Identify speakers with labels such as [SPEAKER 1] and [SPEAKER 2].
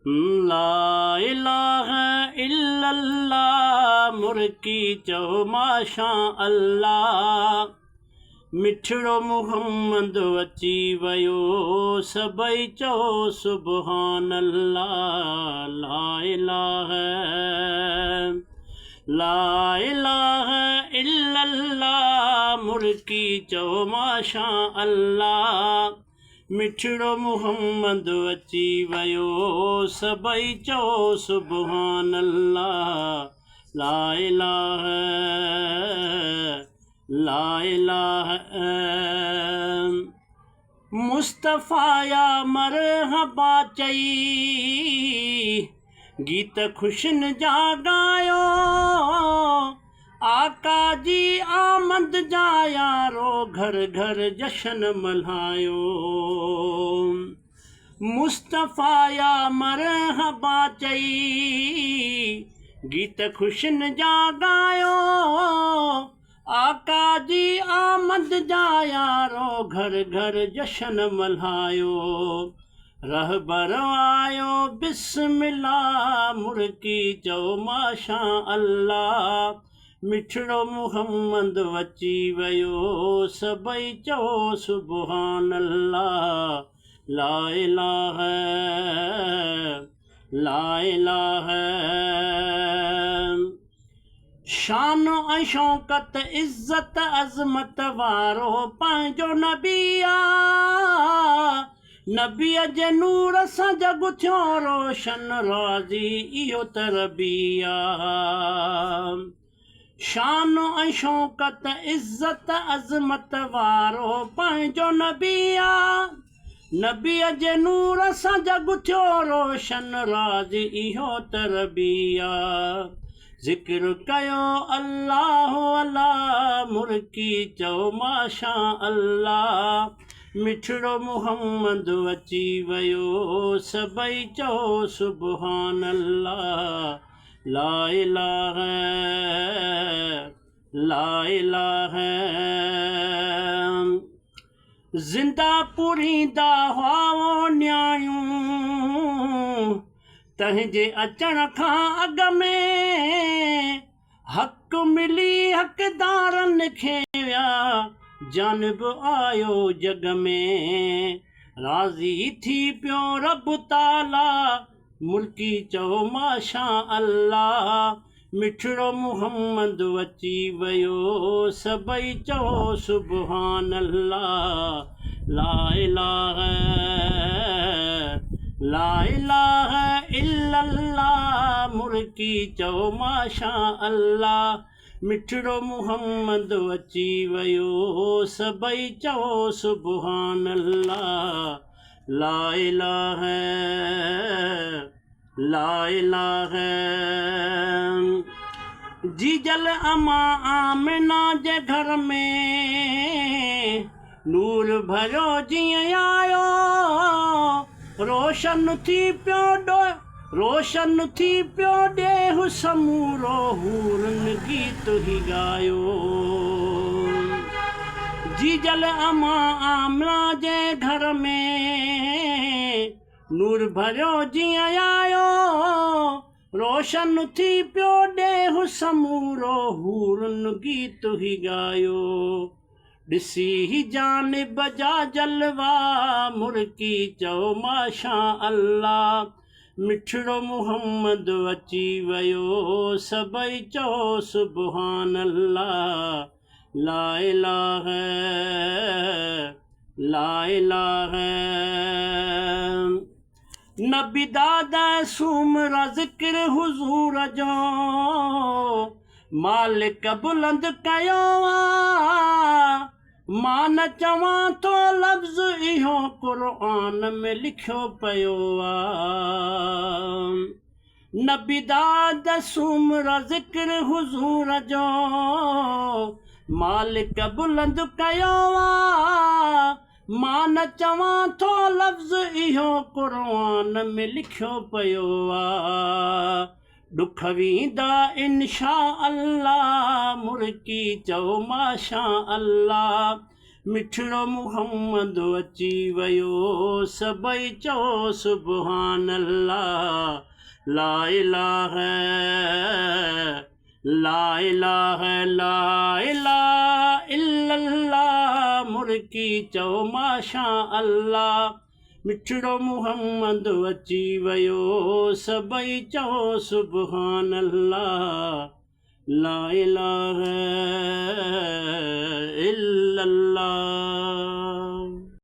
[SPEAKER 1] ला इलाहा इल्लल्लाह मुर्की चओ माशा अल्लाह। मिठड़ो मुहम्मद अची वियो सभई चओ सुबहान अल्लाह। ला इलाहा इल्लल्लाह मुर्की चओ माशा अल्लाह। मिठड़ो मुहम्मद अची वियो सभई चओ सुबहान अल्लाह। ला इलाहा मुस्तफ़ा या मरहबा चई गीत खुशन जा गायो। आका जी आमद जा यारो घर घर जशन मल्हायो। मुस्तफ़ा या मरहबा चई गीत खुशन जा गायो। आका जी आमद जा यारो घर घर जशन मल्हायो। रहबर आयो बिस्मिल्लाह मुर्की चओ माशा अल्लाह। मिठड़ो मुहम्मद अची वियो सभई चओ सुबहान अल्लाह। ला इलाहा शान ऐं शौकत इज़्ज़त अज़मत वारो पंहिंजो नबी आ। नबीअ जे नूर सां जग थियो रोशन राज़ी इहो तरबी आ। शान ऐं शौकत इज़्ज़त अज़मत वारो पंहिंजो नबी आ। नबीअ जे नूर सां जग थियो रोशन राज़ी इहो तरबी आ। ज़िक्र कयो अल्लाह अल्लाह मुर्की चओ माशा अल्लाह। मिठड़ो मुहम्मद अची वियो सभई चओ सुबहान अल्लाह। ला इलाहा ज़िंदा पुरींदा हुआ न्यायूं तंहिंजे अचण खां अॻ में। हक़ मिली हक़दारनि खे विया जानब आयो जग में। राज़ी थी पियो रब ताला मुर्की चओ माशा अल्लाह। मिठड़ो मुहम्मद अची वियो सभई चओ सुबहान अल्लाह। ला इलाहा इल्लल्लाह मुर्की चओ माशा अल्लाह। मिठड़ो मुहम्मद अची वियो सभई चओ सुबहान अल्लाह। ला इलाहा जीजल अमा आमिना जे घर में नूर भरियो जीअं आयो। रोशन थी पियो ॾेहु समूरो हूरन गीत ही गायो। जीजल अमा आमिना जे घर में नूर भरियो जीअं आयो। रोशन थी पियो ॾेहु समूरो हूरन गीत ही गायो। ॾिसी ही जानिब जा जलवा मुर्की चओ माशा अल्लाह। मिठड़ो मुहम्मद अची वियो सभई चओ सुबहान अल्लाह। ला इलाहा नबी दादा सूमरा ज़िक्र हुज़ूर जो मालिक बुलंद कयो आ। मां न चवां थो लफ़्ज़ इहो क़ुर्आन में लिखियो पियो आ। नबी दादा सूमरा ज़िक्र हुज़ूर जो मालिक बुलंद कयो आ। मां न चवां थो लफ़्ज़ इहो क़ुर्आन में लिखियो पियो आ। ॾुख वेंदा इंशा अल्लाह मुर्की चओ माशा अल्लाह। मिठड़ो मुहम्मद अची वियो सभई चओ सुभान अल्लाह ला इलाहा ला इलाहा ला इलाहा इल्लल्लाह मुर्की चओ माशा अल्लाह मिठड़ो मुहम्मद अची वियो सभई चओ सुभान अल्लाह ला इलाहा इल्लल्लाह